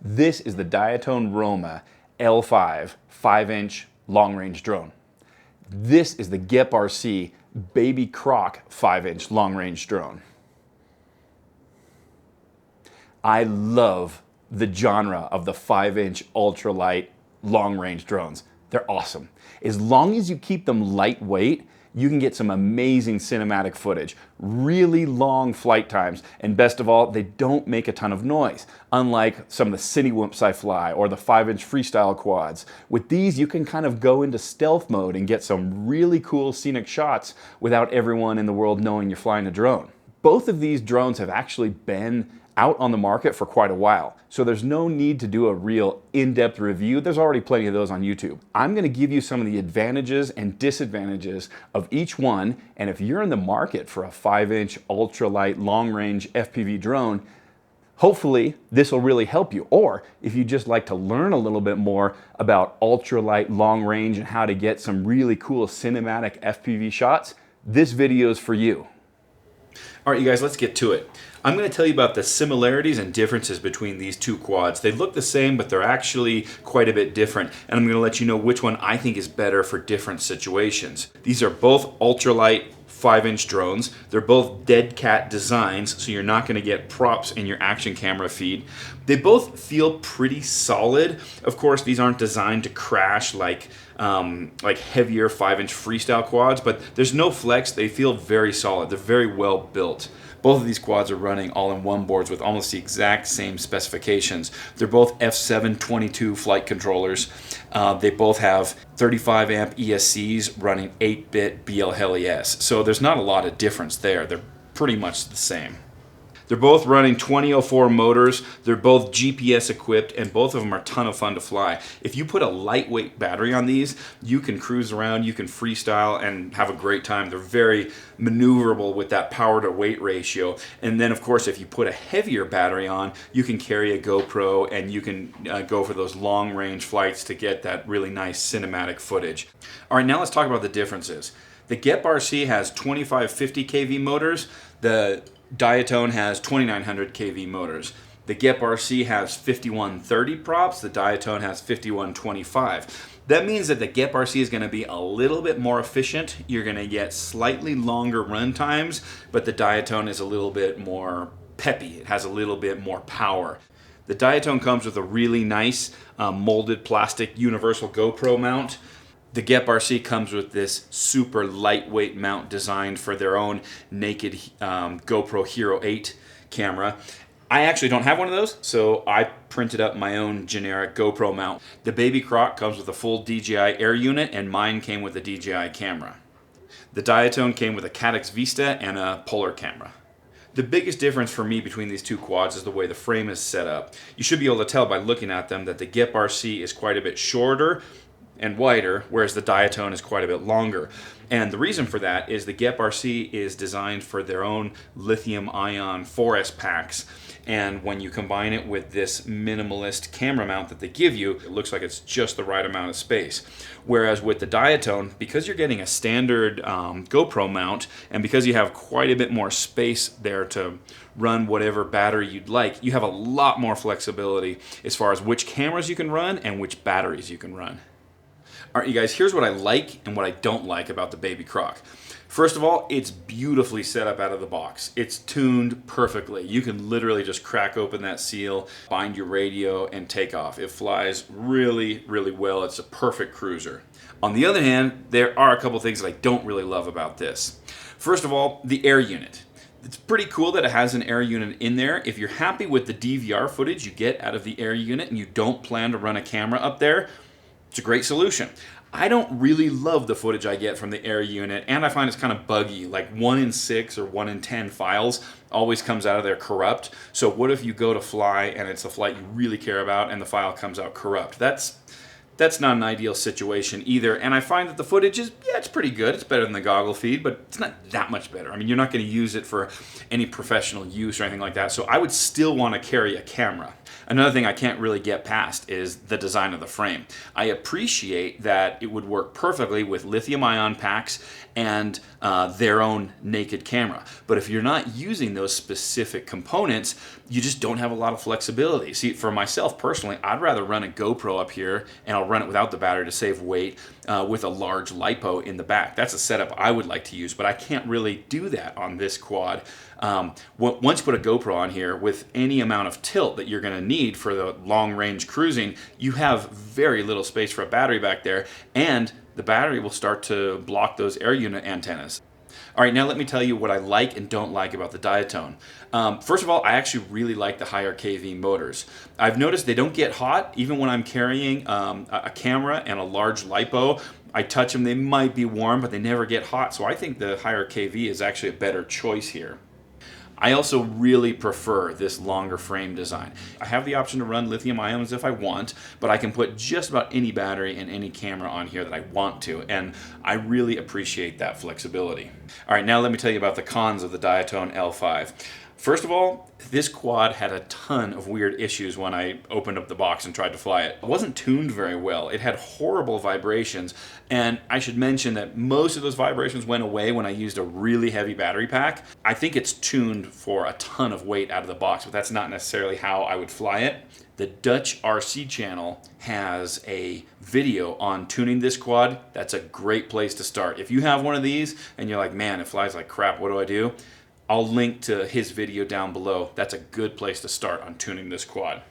This is the Diatone Roma L5 5-inch long-range drone. This is the GepRC Baby Croc 5-inch long-range drone. I love the genre of the 5-inch ultralight long-range drones. They're awesome. As long as you keep them lightweight, you can get some amazing cinematic footage, really long flight times, and best of all, they don't make a ton of noise, unlike some of the city whoops I fly or the 5-inch freestyle quads. With these, you can kind of go into stealth mode and get some really cool scenic shots without everyone in the world knowing you're flying a drone. Both of these drones have actually been out on the market for quite a while, so there's no need to do a real in-depth review. There's already plenty of those on YouTube. I'm going to give you some of the advantages and disadvantages of each one, and if you're in the market for a 5-inch ultralight long-range FPV drone, hopefully this will really help you. Or if you just like to learn a little bit more about ultralight long range and how to get some really cool cinematic FPV shots, this video is for you. All right, you guys, let's get to it. I'm going to tell you about the similarities and differences between these two quads. They look the same, but they're actually quite a bit different. And I'm going to let you know which one I think is better for different situations. These are both ultralight 5-inch drones. They're both dead cat designs, so you're not going to get props in your action camera feed. They both feel pretty solid. Of course, these aren't designed to crash like heavier 5-inch freestyle quads, but there's no flex. They feel very solid. They're very well built. Both of these quads are running all-in-one boards with almost the exact same specifications. They're both F722 flight controllers. They both have 35 amp ESCs running 8-bit BLHeliS. So there's not a lot of difference there. They're pretty much the same. They're both running 2004 motors. They're both GPS equipped, and both of them are a ton of fun to fly. If you put a lightweight battery on these, you can cruise around, you can freestyle, and have a great time. They're very maneuverable with that power to weight ratio. And then, of course, if you put a heavier battery on, you can carry a GoPro, and you can go for those long-range flights to get that really nice cinematic footage. All right, now let's talk about the differences. The GepRC has 2550 kV motors. The Diatone has 2900 kV motors. The GepRC has 5130 props. The Diatone has 5125. That means that the GepRC is going to be a little bit more efficient. You're going to get slightly longer run times, but the Diatone is a little bit more peppy. It has a little bit more power. The Diatone comes with a really nice molded plastic universal GoPro mount. The GepRC comes with this super lightweight mount designed for their own naked GoPro Hero 8 camera. I actually don't have one of those, so I printed up my own generic GoPro mount. The Baby Croc comes with a full DJI Air unit, and mine came with a DJI camera. The Diatone came with a Caddx Vista and a Polar camera. The biggest difference for me between these two quads is the way the frame is set up. You should be able to tell by looking at them that the GepRC is quite a bit shorter and wider, whereas the Diatone is quite a bit longer. And the reason for that is the GepRC is designed for their own lithium-ion 4S packs, and when you combine it with this minimalist camera mount that they give you, it looks like it's just the right amount of space. Whereas with the Diatone, because you're getting a standard GoPro mount, and because you have quite a bit more space there to run whatever battery you'd like, you have a lot more flexibility as far as which cameras you can run and which batteries you can run. All right, you guys, here's what I like and what I don't like about the Baby Croc. First of all, it's beautifully set up out of the box. It's tuned perfectly. You can literally just crack open that seal, bind your radio, and take off. It flies really, really well. It's a perfect cruiser. On the other hand, there are a couple things that I don't really love about this. First of all, the air unit. It's pretty cool that it has an air unit in there. If you're happy with the DVR footage you get out of the air unit and you don't plan to run a camera up there, it's a great solution. I don't really love the footage I get from the air unit, and I find it's kind of buggy. Like 1 in 6 or 1 in 10 files always comes out of there corrupt. So what if you go to fly and it's a flight you really care about and the file comes out corrupt? That's not an ideal situation either. And I find that the footage is, yeah, it's pretty good. It's better than the goggle feed, but it's not that much better. I mean, you're not going to use it for any professional use or anything like that. So I would still want to carry a camera. Another thing I can't really get past is the design of the frame. I appreciate that it would work perfectly with lithium ion packs and their own naked camera. But if you're not using those specific components, you just don't have a lot of flexibility. See, for myself personally, I'd rather run a GoPro up here, and I'll run it without the battery to save weight, with a large LiPo in the back. That's a setup I would like to use, but I can't really do that on this quad. Once you put a GoPro on here, with any amount of tilt that you're going to need for the long range cruising, you have very little space for a battery back there, and the battery will start to block those air unit antennas. All right, now let me tell you what I like and don't like about the Diatone. First of all, I actually really like the higher kV motors. I've noticed they don't get hot even when I'm carrying a camera and a large LiPo. I touch them, they might be warm, but they never get hot. So I think the higher kV is actually a better choice here. I also really prefer this longer frame design. I have the option to run lithium ions if I want, but I can put just about any battery and any camera on here that I want to, and I really appreciate that flexibility. All right, now let me tell you about the cons of the Diatone L5. First of all, this quad had a ton of weird issues when I opened up the box and tried to fly it. It wasn't tuned very well. It had horrible vibrations, and I should mention that most of those vibrations went away when I used a really heavy battery pack. I think it's tuned for a ton of weight out of the box, but that's not necessarily how I would fly it. The Dutch RC channel has a video on tuning this quad. That's a great place to start. If you have one of these and you're like, man, it flies like crap, what do I do? I'll link to his video down below. That's a good place to start on tuning this quad.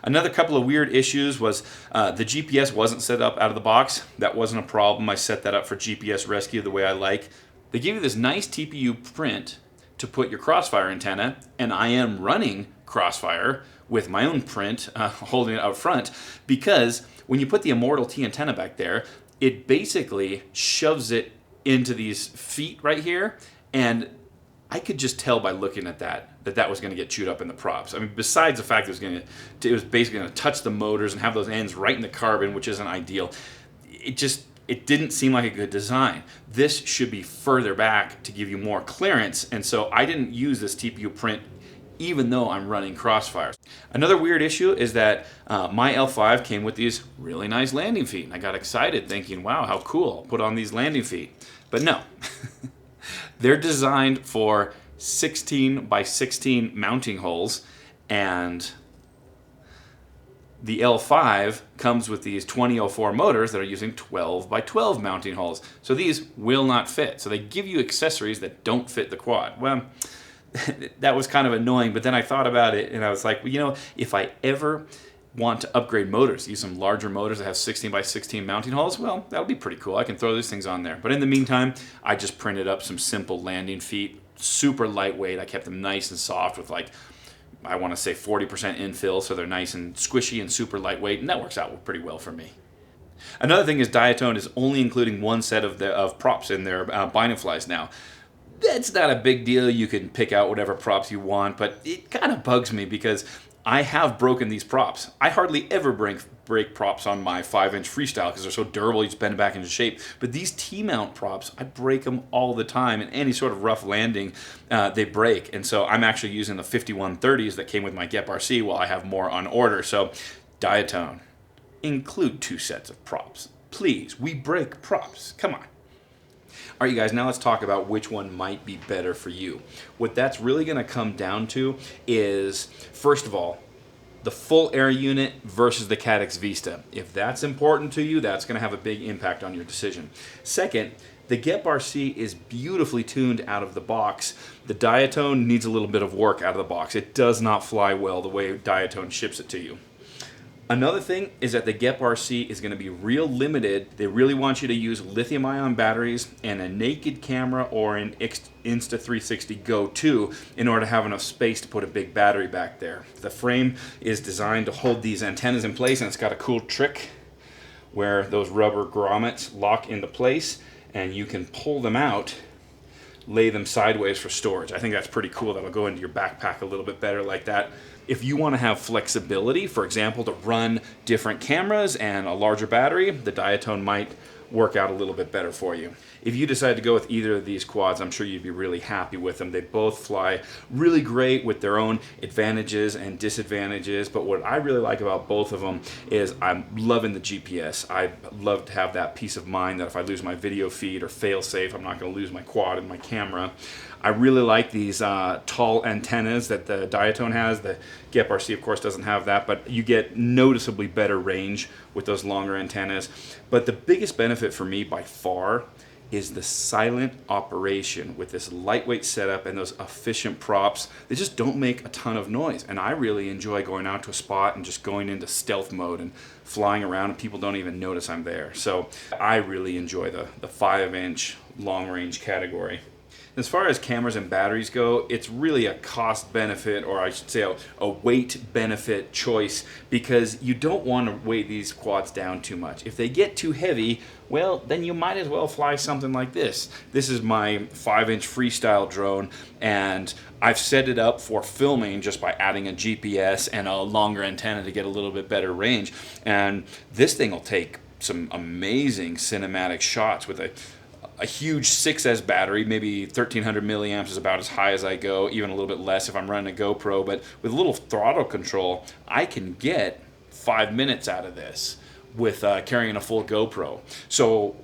Another couple of weird issues was the GPS wasn't set up out of the box. That wasn't a problem. I set that up for GPS rescue the way I like. They give you this nice TPU print to put your Crossfire antenna, and I am running Crossfire with my own print holding it out front, because when you put the Immortal T antenna back there, it basically shoves it into these feet right here, and I could just tell by looking at that was going to get chewed up in the props. I mean, besides the fact that it was basically going to touch the motors and have those ends right in the carbon, which isn't ideal. It didn't seem like a good design. This should be further back to give you more clearance, and so I didn't use this TPU print even though I'm running Crossfire. Another weird issue is that my L5 came with these really nice landing feet, and I got excited thinking, wow, how cool, I'll put on these landing feet. But no. They're designed for 16 by 16 mounting holes, and the L5 comes with these 2004 motors that are using 12 by 12 mounting holes. So these will not fit. So they give you accessories that don't fit the quad. Well, that was kind of annoying, but then I thought about it and I was like, well, you know, if I ever want to upgrade motors, use some larger motors that have 16 by 16 mounting holes, well, that'll be pretty cool. I can throw these things on there. But in the meantime, I just printed up some simple landing feet, super lightweight. I kept them nice and soft with, like, I want to say 40% infill, so they're nice and squishy and super lightweight, and that works out pretty well for me. Another thing is Diatone is only including one set of props in their binding flies now. That's not a big deal. You can pick out whatever props you want, but it kind of bugs me because I have broken these props. I hardly ever break props on my 5-inch freestyle because they're so durable, you just bend it back into shape. But these T-mount props, I break them all the time. In any sort of rough landing, they break. And so I'm actually using the 5130s that came with my GepRC while I have more on order. So Diatone, include 2 sets of props. Please, we break props. Come on. All right, you guys, now let's talk about which one might be better for you. What that's really going to come down to is, first of all, the full air unit versus the Caddx Vista. If that's important to you, that's going to have a big impact on your decision. Second, the GepRC is beautifully tuned out of the box. The Diatone needs a little bit of work out of the box. It does not fly well the way Diatone ships it to you. Another thing is that the GepRC is going to be real limited. They really want you to use lithium-ion batteries and a naked camera or an Insta360 Go 2 in order to have enough space to put a big battery back there. The frame is designed to hold these antennas in place, and it's got a cool trick where those rubber grommets lock into place, and you can pull them out, lay them sideways for storage. I think that's pretty cool. That'll go into your backpack a little bit better like that. If you want to have flexibility, for example, to run different cameras and a larger battery, the Diatone might work out a little bit better for you. If you decide to go with either of these quads, I'm sure you'd be really happy with them. They both fly really great with their own advantages and disadvantages, but what I really like about both of them is I'm loving the GPS. I love to have that peace of mind that if I lose my video feed or fail safe, I'm not going to lose my quad and my camera. I really like these tall antennas that the Diatone has. The GepRC, of course, doesn't have that, but you get noticeably better range with those longer antennas. But the biggest benefit for me by far is the silent operation with this lightweight setup and those efficient props. They just don't make a ton of noise. And I really enjoy going out to a spot and just going into stealth mode and flying around and people don't even notice I'm there. So I really enjoy the 5-inch long range category. As far as cameras and batteries go, it's really a cost benefit, or I should say a weight benefit choice, because you don't want to weight these quads down too much. If they get too heavy, well, then you might as well fly something like this. This is my 5-inch freestyle drone, and I've set it up for filming just by adding a GPS and a longer antenna to get a little bit better range. And this thing will take some amazing cinematic shots with a huge 6S battery. Maybe 1300 milliamps is about as high as I go, even a little bit less if I'm running a GoPro, but with a little throttle control, I can get 5 minutes out of this with carrying a full GoPro. So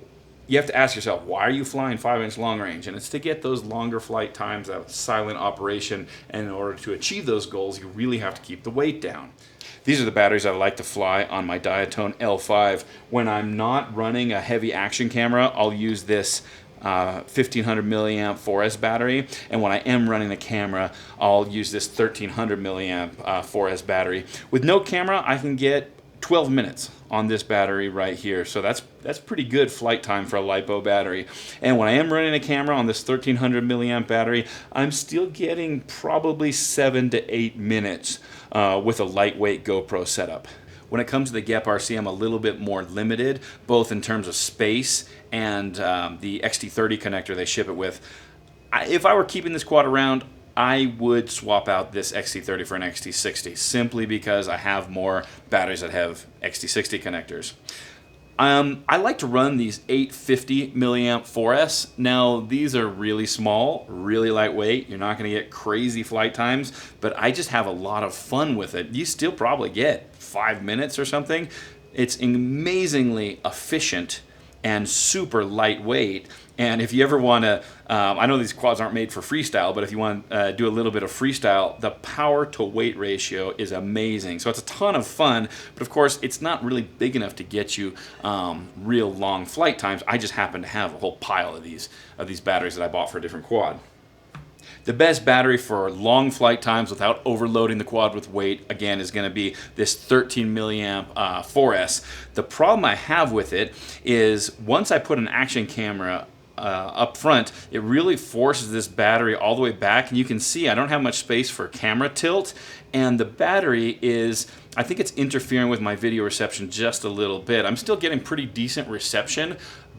you have to ask yourself, why are you flying 5-inch long range? And it's to get those longer flight times, that silent operation, and in order to achieve those goals, you really have to keep the weight down. These are the batteries I like to fly on my Diatone L5. When I'm not running a heavy action camera, I'll use this 1500 milliamp 4S battery, and when I am running the camera, I'll use this 1300 milliamp 4S battery. With no camera, I can get 12 minutes on this battery right here, so that's pretty good flight time for a LiPo battery. And when I am running a camera on this 1300 milliamp battery, I'm still getting probably 7 to 8 minutes with a lightweight GoPro setup. When it comes to the GepRC, I'm a little bit more limited, both in terms of space and the XT30 connector they ship it with. If I were keeping this quad around, I would swap out this XT30 for an XT60, simply because I have more batteries that have XT60 connectors. I like to run these 850 milliamp 4S. Now, these are really small, really lightweight. You're not going to get crazy flight times, but I just have a lot of fun with it. You still probably get 5 minutes or something. It's amazingly efficient and super lightweight. And if you ever want to, I know these quads aren't made for freestyle, but if you want to do a little bit of freestyle, the power to weight ratio is amazing. So it's a ton of fun, but of course it's not really big enough to get you real long flight times. I just happen to have a whole pile of these batteries that I bought for a different quad. The best battery for long flight times without overloading the quad with weight, again, is going to be this 13 milliamp 4S. The problem I have with it is once I put an action camera up front, it really forces this battery all the way back, and you can see I don't have much space for camera tilt, and the battery is, I think it's interfering with my video reception just a little bit. I'm still getting pretty decent reception,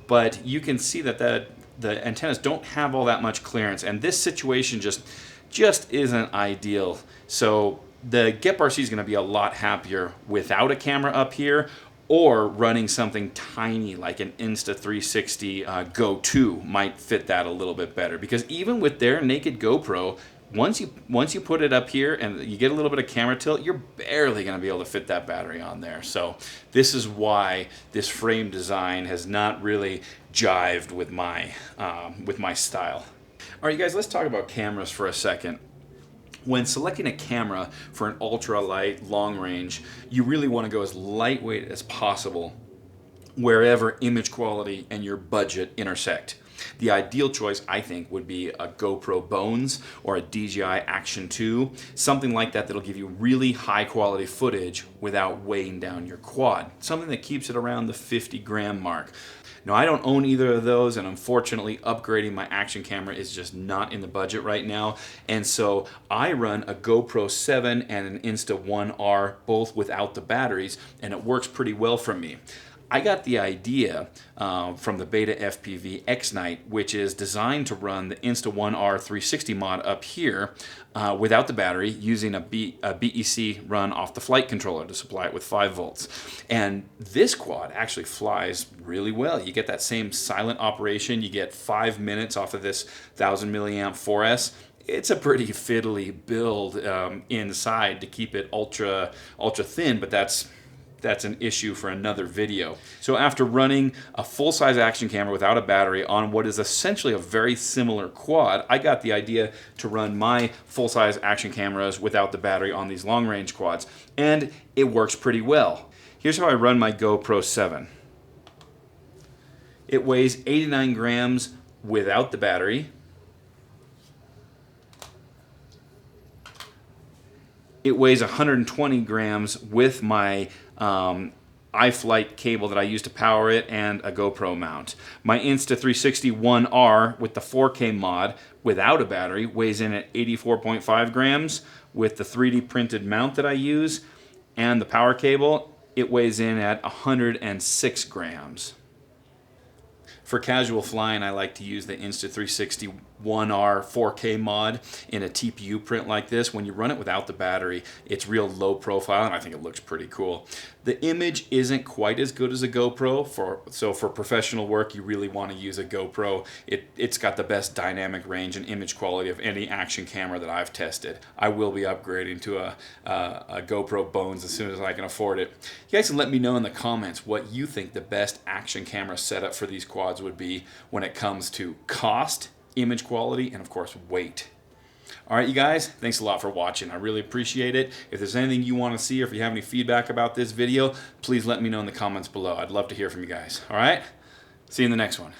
but you can see that the antennas don't have all that much clearance, and this situation just isn't ideal. So the GepRC is going to be a lot happier without a camera up here, or running something tiny like an Insta360 Go 2 might fit that a little bit better, because even with their naked GoPro, once you put it up here and you get a little bit of camera tilt, you're barely going to be able to fit that battery on there. So this is why this frame design has not really jived with my style. All right, you guys, let's talk about cameras for a second. When selecting a camera for an ultralight long range, you really want to go as lightweight as possible wherever image quality and your budget intersect. The ideal choice, I think, would be a GoPro Bones or a DJI Action 2, something like that that'll give you really high quality footage without weighing down your quad, something that keeps it around the 50 gram mark. Now, I don't own either of those, and unfortunately upgrading my action camera is just not in the budget right now, and so I run a GoPro 7 and an Insta1R, both without the batteries, and it works pretty well for me. I got the idea from the Beta FPV X-Night, which is designed to run the Insta1R 360 mod up here without the battery, using a BEC run off the flight controller to supply it with 5 volts. And this quad actually flies really well. You get that same silent operation. You get 5 minutes off of this 1000 milliamp 4S. It's a pretty fiddly build inside to keep it ultra thin, but that's an issue for another video. So after running a full-size action camera without a battery on what is essentially a very similar quad, I got the idea to run my full-size action cameras without the battery on these long-range quads, and it works pretty well. Here's how I run my GoPro 7. It weighs 89 grams without the battery. It weighs 120 grams with my iFlight cable that I use to power it and a GoPro mount. My Insta360 1R with the 4K mod without a battery weighs in at 84.5 grams. With the 3D printed mount that I use and the power cable, it weighs in at 106 grams. For casual flying, I like to use the Insta360 1R 4K mod in a TPU print like this. When you run it without the battery, it's real low profile, and I think it looks pretty cool. The image isn't quite as good as a GoPro, so for professional work, you really want to use a GoPro. It's got the best dynamic range and image quality of any action camera that I've tested. I will be upgrading to a GoPro Bones as soon as I can afford it. You guys can let me know in the comments what you think the best action camera setup for these quads would be when it comes to cost, image quality, and of course weight. All right, you guys, thanks a lot for watching. I really appreciate it. If there's anything you want to see or if you have any feedback about this video, please let me know in the comments below. I'd love to hear from you guys. All right, see you in the next one.